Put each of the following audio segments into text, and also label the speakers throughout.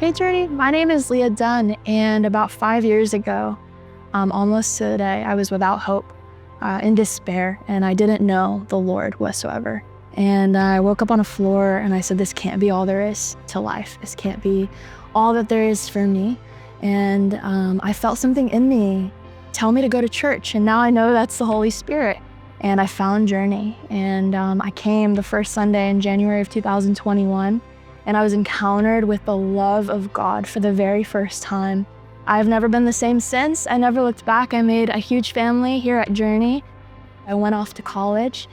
Speaker 1: Hey Journey, my name is Leah Dunn, and about 5 years ago, almost to the day, I was without hope, in despair, and I didn't know the Lord whatsoever. And I woke up on a floor and I said, this can't be all there is to life. This can't be all that there is for me. And I felt something in me tell me to go to church, and now I know that's the Holy Spirit. And I found Journey, and I came the first Sunday in January of 2021. And I was encountered with the love of God for the very first time. I've never been the same since. I never looked back. I made a huge family here at Journey. I went off to college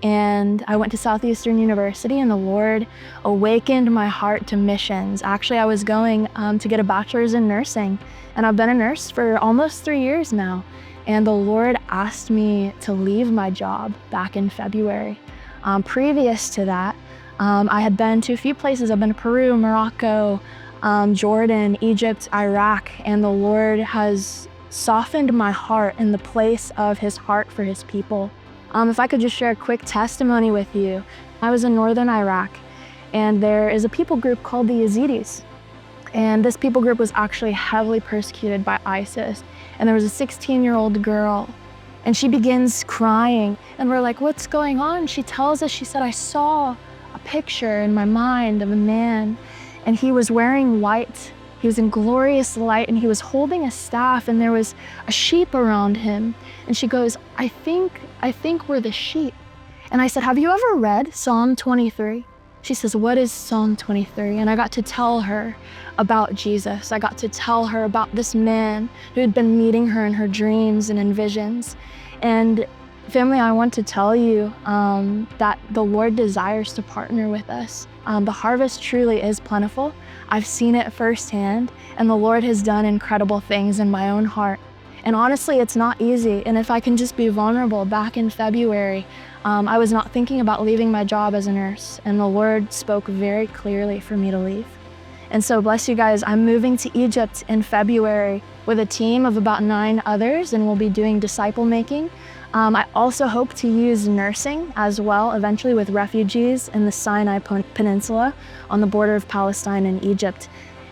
Speaker 1: and I went to Southeastern University, and the Lord awakened my heart to missions. Actually, I was going to get a bachelor's in nursing, and I've been a nurse for almost 3 years now. And the Lord asked me to leave my job back in February. Previous to that, I had been to a few places. I've been to Peru, Morocco, Jordan, Egypt, Iraq, and the Lord has softened my heart in the place of his heart for his people. If I could just share a quick testimony with you. I was in northern Iraq, and there is a people group called the Yazidis. And this people group was actually heavily persecuted by ISIS. And there was a 16-year-old girl, and she begins crying. And we're like, what's going on? She tells us, she said, I saw a picture in my mind of a man, and he was wearing white. He was in glorious light, and he was holding a staff, and there was a sheep around him. And she goes, I think we're the sheep. And I said, have you ever read Psalm 23? She says, what is Psalm 23? And I got to tell her about Jesus. I got to tell her about this man who had been meeting her in her dreams and in visions. And family, I want to tell you that the Lord desires to partner with us. The harvest truly is plentiful. I've seen it firsthand, and the Lord has done incredible things in my own heart. And honestly, it's not easy. And if I can just be vulnerable, back in February, I was not thinking about leaving my job as a nurse, and the Lord spoke very clearly for me to leave. And so bless you guys, I'm moving to Egypt in February with a team of about 9 others, and we'll be doing disciple making. I also hope to use nursing as well, eventually with refugees in the Sinai Peninsula on the border of Palestine and Egypt.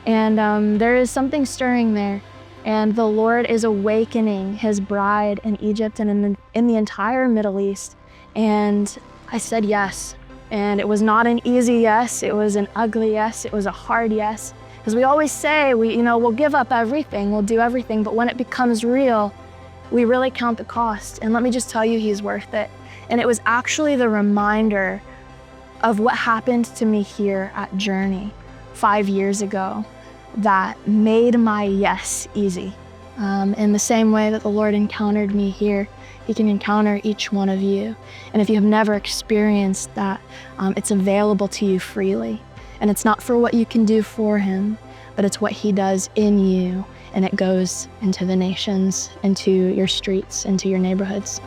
Speaker 1: And there is something stirring there. And the Lord is awakening his bride in Egypt and in the entire Middle East. And I said yes. And it was not an easy yes. It was an ugly yes. It was a hard yes. Because we always say, we'll give up everything, we'll do everything. But when it becomes real, we really count the cost. And let me just tell you, he's worth it. And it was actually the reminder of what happened to me here at Journey 5 years ago that made my yes easy. In the same way that the Lord encountered me here, he can encounter each one of you. And if you have never experienced that, it's available to you freely. And it's not for what you can do for him, but it's what he does in you. And it goes into the nations, into your streets, into your neighborhoods.